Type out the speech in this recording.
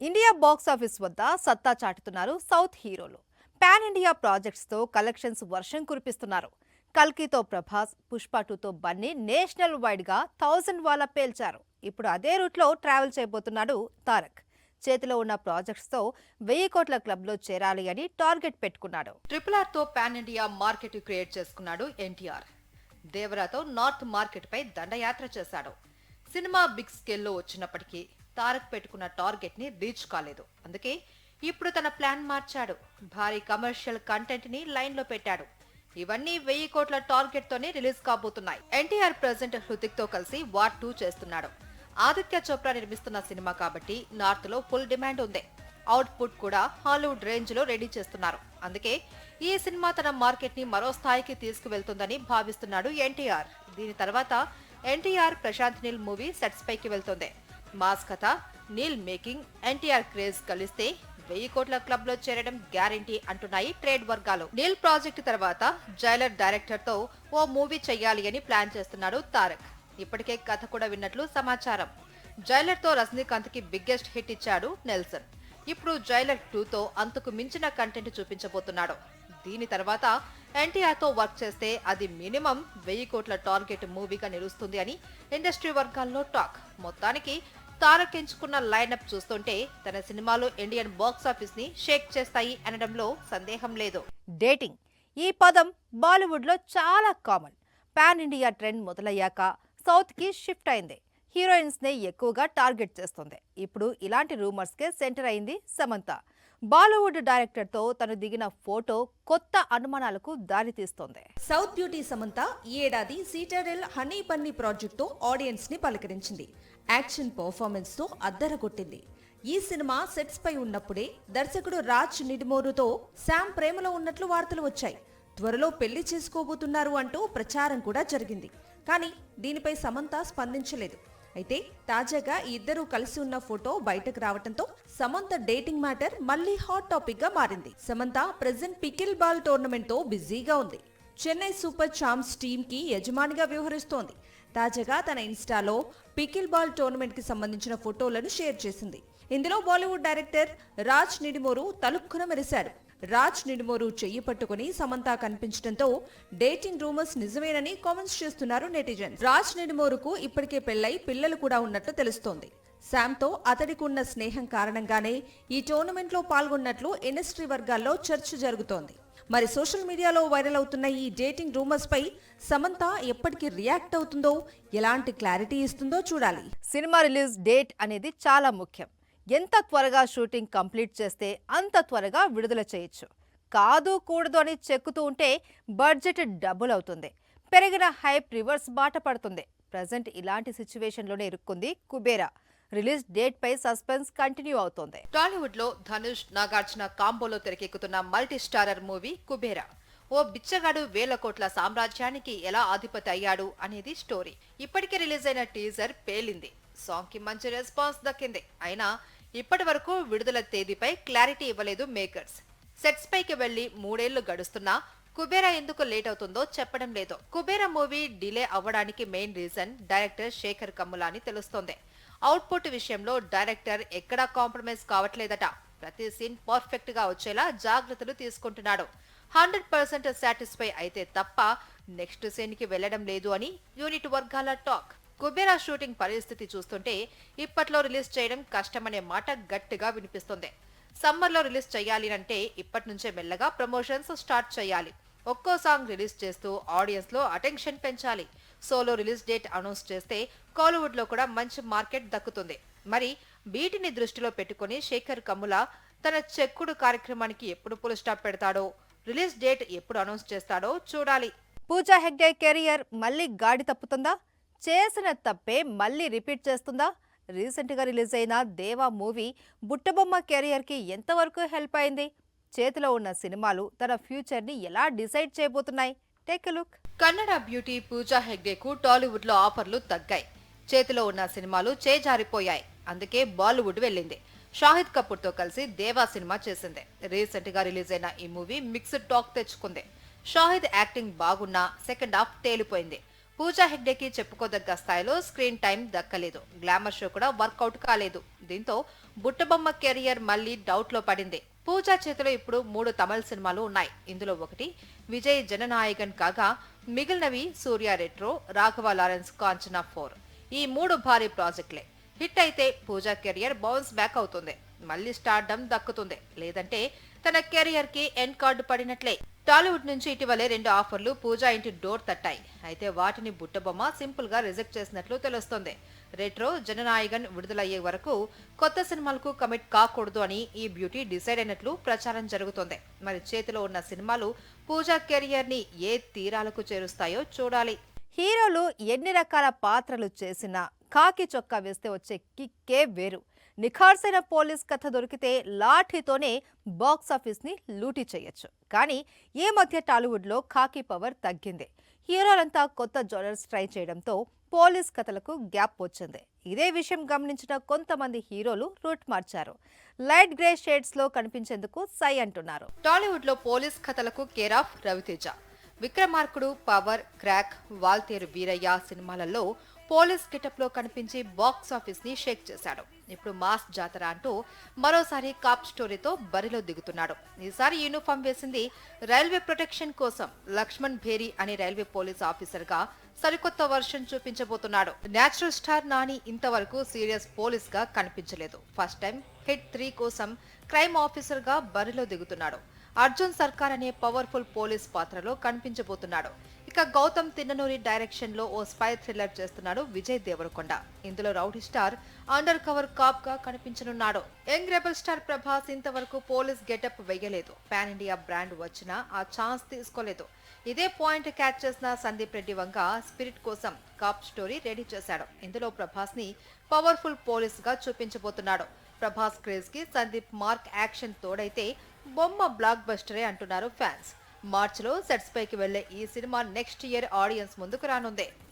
India box office వద్ద సత్తా చాటుతున్నారు south హీరోలు. పాన్ ఇండియా ప్రాజెక్ట్స్ తో కలెక్షన్స్ వర్షం కురిపిస్తున్నారు. కల్కితో ప్రభాస్, పుష్ప 2తో బన్నీ నేషనల్ వైడ్ గా 1000 వాలా పేల్చారు. ఇప్పుడు అదే రూట్ లో ట్రావెల్ చేయబోతున్నాడు తారక్. చేతిలో ఉన్న ప్రాజెక్ట్స్ తో 1000 కోట్ల క్లబ్ లో చేరాలి అని టార్గెట్ పెట్టుకున్నాడు. RRR తో పాన్ ఇండియా మార్కెట్ క్రియేట్ చేసుకున్నాడు ఎన్టీఆర్. దేవరాతో నార్త్ మార్కెట్ పై దండయాత్ర చేశాడు. సినిమా బిగ్ స్కేల్లో వచ్చినప్పటికీ తారక్ పెట్టుకున్న టార్గెట్ ని రీచ్ కాలేదు. అందుకే ఇప్పుడు తన ప్లాన్ మార్చాడు. భారీ కమర్షియల్ కంటెంట్ ని లైన్ లో పెట్టాడు. ఇవన్నీ 1000 కోట్ల టార్గెట్ తోనే రిలీజ్ కాబోతున్నాయి. ఎన్టీఆర్ ప్రెజెంట్ హృతిక్ తో కలిసి వార్ 2 చేస్తున్నాడు. ఆదిత్య చోప్రా నిర్మిస్తున్న సినిమా కాబట్టి నార్త్ లో ఫుల్ డిమాండ్ ఉంది. అవుట్పుట్ కూడా హాలీవుడ్ రేంజ్ లో రెడీ చేస్తున్నారు. అందుకే ఈ సినిమా తన మార్కెట్ ని మరో స్థాయికి తీసుకువెళ్తుందని భావిస్తున్నాడు ఎన్టీఆర్. దీని తర్వాత ఎన్టీఆర్ ప్రశాంత్ నీల్ మూవీ సెట్స్ పైకి వెళ్తుంది. మాస్ కథ, నీల్ మేకింగ్, ఎన్టీఆర్ క్రేజ్ కలిస్తే 1000 కోట్ల క్లబ్ లో చేరడం గ్యారంటీ అంటున్నాయి ట్రేడ్ వర్గాలు. నీల్ ప్రాజెక్ట్ తర్వాత జైలర్ డైరెక్టర్ తో ఓ మూవీ చెయ్యాలి అని ప్లాన్ చేస్తున్నాడు తారక్. ఇప్పటికే కథ కూడా విన్నట్లు సమాచారం. జైలర్ తో రజనీకాంత్ కి బిగ్గెస్ట్ హిట్ ఇచ్చాడు నెల్సన్. ఇప్పుడు జైలర్ 2తో అంతకు మించిన కంటెంట్ చూపించబోతున్నాడు. దీని తర్వాత ఎన్టీఆర్ తో వర్క్ చేస్తే అది మినిమం 1000 కోట్ల టార్గెట్ మూవీగా నిలుస్తుంది అని ఇండస్ట్రీ వర్గాల్లో టాక్. మొత్తానికి తారక్ ఎంచుకున్న లైనప్ చూస్తుంటే తన సినిమాలు ఇండియన్ బాక్స్ ఆఫీస్ ని షేక్ చేస్తాయి అనడంలో సందేహం లేదు. డేటింగ్ ఈ పదం బాలీవుడ్ లో చాలా కామన్. పాన్ ఇండియా ట్రెండ్ మొదలయ్యాక సౌత్ కి షిఫ్ట్ అయింది. హీరోయిన్స్ నే ఎక్కువగా టార్గెట్ చేస్తుంది. ఇప్పుడు ఇలాంటి రూమర్స్ కే సెంటర్ అయింది సమంత. బాలీవుడ్ డైరెక్టర్ తో తను దిగిన ఫోటో కొత్త అనుమానాలకు దారితీస్తోంది. సౌత్ బ్యూటీ సమంత ఈ ఏడాది సీటరెల్ హనీ పన్నీ ప్రాజెక్ట్ తో ఆడియన్స్ ని పలకరించింది. యాక్షన్ పర్ఫార్మెన్స్ తో అద్దరగొట్టింది. ఈ సినిమా సెట్స్ పై ఉన్నప్పుడే దర్శకుడు రాజ్ నిడిమోరుతో శామ్ ప్రేమలో ఉన్నట్లు వార్తలు వచ్చాయి. త్వరలో పెళ్లి చేసుకోబోతున్నారు అంటూ ప్రచారం కూడా జరిగింది. కానీ దీనిపై సమంత స్పందించలేదు. అయితే తాజాగా ఈ ఇద్దరూ కలిసి ఉన్న ఫోటో బయటకు రావడంతో సమంత డేటింగ్ మ్యాటర్ మళ్లీ హాట్ టాపిక్ గా మారింది. Samantha present pickle ball tournament తో బిజీగా ఉంది. చెన్నై సూపర్ చాంప్స్ టీమ్ కి యజమానిగా వ్యవహరిస్తోంది. తాజాగా తన ఇన్స్టాలో పికిల్ బాల్ టోర్నమెంట్ కి సంబంధించిన ఫోటోలను షేర్ చేసింది. ఇందులో బాలీవుడ్ డైరెక్టర్ రాజ్ నిడిమోరు తలుక్కున మెరిశాడు. రాజ్ నిడిమోరు చెయ్యి పట్టుకుని సమంత కనిపించడంతో డేటింగ్ రూమర్స్ నిజమేనని కామెంట్స్ చేస్తున్నారు నెటిజన్స్. రాజ్ నిడిమోరుకు ఇప్పటికే పెళ్లై పిల్లలు కూడా ఉన్నట్లు తెలుస్తోంది. శామ్ తో అతడికి ఉన్న స్నేహం కారణంగానే ఈ టోర్నమెంట్ లో పాల్గొన్నట్లు ఇండస్ట్రీ వర్గాల్లో చర్చ జరుగుతోంది. మరి సోషల్ మీడియాలో వైరల్ అవుతున్న ఈ డేటింగ్ రూమర్స్ పై సమంత ఎప్పటికీ రియాక్ట్ అవుతుందో, ఎలాంటి క్లారిటీ ఇస్తుందో చూడాలి. సినిమా రిలీజ్ డేట్ అనేది చాలా ముఖ్యం. ఎంత త్వరగా షూటింగ్ కంప్లీట్ చేస్తే అంత త్వరగా విడుదల చేయొచ్చు. కాదు కూడదు అని చెక్కుతూ ఉంటే బడ్జెట్ డబుల్ అవుతుంది. పెరిగిన హైప్ రివర్స్ బాట పడుతుంది. ప్రజెంట్ ఇలాంటి సిచ్యువేషన్లోనే ఇరుక్కుంది కుబేరా. రిలీజ్ డేట్ పై సస్పెన్స్ కంటిన్యూ అవుతోంది. టాలీవుడ్ లో ధనుష్, నాగార్జున కాంబోలో తెరకెక్కుతున్న మల్టీ స్టారర్ మూవీ కుబేరా. ఓ బిచ్చగాడు 1000 కోట్ల సామ్రాజ్యానికి ఎలా అధిపతి అయ్యాడు అనేది స్టోరీ. ఇప్పటికే రిలీజ్ అయిన టీజర్ పేలింది. సాంగ్ కి మంచి రెస్పాన్స్ దక్కింది. అయినా ఇప్పటి వరకు విడుదల తేదీపై క్లారిటీ ఇవ్వలేదు మేకర్స్. సెట్స్ పైకి వెళ్లి 3 ఏళ్లు గడుస్తున్నా కుబేరా ఎందుకు లేట్ అవుతుందో చెప్పడం లేదు. కుబేరా మూవీ డిలే అవ్వడానికి main reason director Shekhar Kammula అని తెలుస్తోంది. అవుట్పుట్ విషయంలో డైరెక్టర్ ఎక్కడా కాంప్రమైజ్ కావట్లేదట. ప్రతి సీన్ పర్ఫెక్ట్ గా వచ్చేలా జాగ్రత్తలు తీసుకుంటున్నాడు. 100% సాటిస్ఫై అయితే తప్ప నెక్స్ట్ సీన్ కి వెళ్లడం లేదు అని యూనిట్ వర్గాల టాక్. కుబేరా షూటింగ్ పరిస్థితి చూస్తుంటే ఇప్పట్లో రిలీజ్ చేయడం కష్టమనే మాట గట్టిగా వినిపిస్తుంది. సమ్మర్ లో రిలీజ్ చేయాలి అంటే ఇప్పటి నుంచే మెల్లగా ప్రమోషన్స్ స్టార్ట్ చేయాలి. ఒక్కో సాంగ్ రిలీజ్ చేస్తూ ఆడియన్స్ లో అటెన్షన్ పెంచాలి. సోలో రిలీజ్ డేట్ అనౌన్స్ చేస్తే కాలీవుడ్ లో కూడా మంచి మార్కెట్ దక్కుతుంది. మరి వీటిని దృష్టిలో పెట్టుకుని శేఖర్ కమ్ముల తన చెక్కుడు కార్యక్రమానికి ఎప్పుడు ఫుల్ స్టాప్ పెడతాడో, రిలీజ్ డేట్ ఎప్పుడు అనౌన్స్ చేస్తాడో చూడాలి. పూజా హెగ్డే కెరియర్ మళ్ళీ గాడి తప్పుతుందా? చేసిన తప్పే మళ్ళీ రిపీట్ చేస్తుందా? రీసెంట్ గా రిలీజ్ అయిన దేవా మూవీ బుట్టబొమ్మ కెరియర్ కి ఎంతవరకు హెల్ప్ అయింది? చేతిలో ఉన్న సినిమాలు తన ఫ్యూచర్ ని ఎలా డిసైడ్ చేయబోతున్నాయి? Take a look. Kannada beauty Pooja హెగ్డేకు టాలీవుడ్ లో ఆఫర్లు తగ్గాయి. చేతిలో ఉన్న సినిమాలు చేజారిపోయాయి. అందుకే బాలీవుడ్ వెళ్ళింది. షాహిద్ కపూర్ తో కలిసి దేవా సినిమా చేసింది. రీసెంట్ గా రిలీజ్ అయిన ఈ మూవీ మిక్స్డ్ టాక్ తెచ్చుకుంది. షాహిద్ యాక్టింగ్ బాగున్నా సెకండ్ హాఫ్ తేలిపోయింది. పూజా హెగ్డేకి చెప్పుకోదగ్గ స్థాయిలో స్క్రీన్ టైం దక్కలేదు. గ్లామర్ షో కూడా వర్కౌట్ కాలేదు. దీంతో బుట్టబొమ్మ కెరియర్ మళ్లీ డౌట్ లో పడింది. పూజా చేతిలో ఇప్పుడు 3 తమిళ సినిమాలు ఉన్నాయి. ఇందులో ఒకటి విజయ్ జననాయకన్ కాగా మిగిలినవి సూర్య రెట్రో, రాఘవ లారెన్స్ కాంచనా 4. ఈ 3 భారీ ప్రాజెక్టులే. హిట్ అయితే పూజా కెరియర్ బౌన్స్ బ్యాక్ అవుతుంది. మళ్లీ స్టార్డమ్ దక్కుతుంది. లేదంటే తన కెరియర్ కి ఎండ్ కార్డు పడినట్లే. టాలీవుడ్ నుంచి ఇటీవలే 2 ఆఫర్లు పూజా ఇంటి డోర్ తట్టాయి. అయితే వాటిని బుట్టబొమ్మ సింపుల్ గా రిజెక్ట్ చేసినట్లు తెలుస్తోంది. రెట్రో, జననాయకన్ విడుదలయ్యే వరకు కొత్త సినిమాలకు కమిట్ కాకూడదు అని ఈ బ్యూటీ డిసైడ్ అయినట్లు ప్రచారం జరుగుతోంది. మరి చేతిలో ఉన్న సినిమాలు పూజా కెరియర్ ని ఏ తీరాలకు చేరుస్తాయో చూడాలి. హీరోలు ఎన్ని రకాల పాత్రలు చేసినా కాకి చొక్కా వేస్తే వచ్చే కిక్కే వేరు. నిఖార్సైన పోలీస్ కథ దొరికితే లాఠీతోనే బాక్సాఫీస్ ని లూటీ చేయొచ్చు. కానీ ఈ మధ్య టాలీవుడ్లో ఖాకీ పవర్ తగ్గింది. హీరోలంతా కొత్త జోనర్స్ ట్రై చేయడంతో పోలీస్ కథలకు గ్యాప్ వచ్చింది. ఇదే విషయం గమనించిన కొంతమంది హీరోలు రూట్ మార్చారు. లైట్ గ్రే షేడ్స్ లో కనిపించేందుకు సై అంటున్నారు. టాలీవుడ్ లో పోలీస్ కథలకు care of Ravi Teja. Vikramarkudu, power, crack, Waltair Veerayya సినిమాలలో పోలీస్ గెటప్ లో కనిపించి బాక్స్ ఆఫీస్ ని షేక్ చేశాడు. ఇప్పుడు మాస్ జాతర అంటూ మరోసారి కాప్ స్టోరీతో బరిలో దిగుతున్నాడు. ఈసారి యూనిఫామ్ వేసింది రైల్వే ప్రొటెక్షన్ కోసం. లక్ష్మణ్ భేరి అనే రైల్వే పోలీస్ ఆఫీసర్ గా సరికొత్త వర్షన్ చూపించబోతున్నాడు. నేచురల్ స్టార్ నాని ఇంతవరకు సీరియస్ పోలీస్ గా కనిపించలేదు. ఫస్ట్ టైం హిట్ 3 కోసం క్రైమ్ ఆఫీసర్ గా బరిలో దిగుతున్నాడు. అర్జున్ సర్కార్ అనే పవర్ఫుల్ పోలీస్ పాత్రలో కనిపించబోతున్నాడు. ఇక గౌతమ్ తిన్ననూరి డైరెక్షన్ లో ఓ స్పై థ్రిల్లర్ చేస్తున్నాడు విజయ్ దేవరకొండ. ఇందులో rowdy star under cover cop గా కనిపించనున్నాడు. యంగ్ రెబల్ స్టార్ ప్రభాస్ ఇంతవరకు పోలీస్ గెటప్ వేయలేదు. పాన్ ఇండియా బ్రాండ్ వచ్చినా ఆ ఛాన్స్ తీసుకోలేదు. ఇదే పాయింట్ క్యాచ్ చేసిన సందీప్ రెడ్డి వంగ స్పిరిట్ కోసం కాప్ స్టోరీ రెడీ చేశాడు. ఇందులో ప్రభాస్ ని పవర్ఫుల్ పోలీస్ గా చూపించబోతున్నాడు. ప్రభాస్ క్రేజ్ కి సందీప్ మార్క్ యాక్షన్ తోడైతే బొమ్మ బ్లాక్ బస్టరే అంటున్నారు ఫ్యాన్స్. మార్చిలో సెట్స్ పైకి వెళ్లే ఈ సినిమా నెక్స్ట్ ఇయర్ ఆడియన్స్ ముందుకు రానుంది.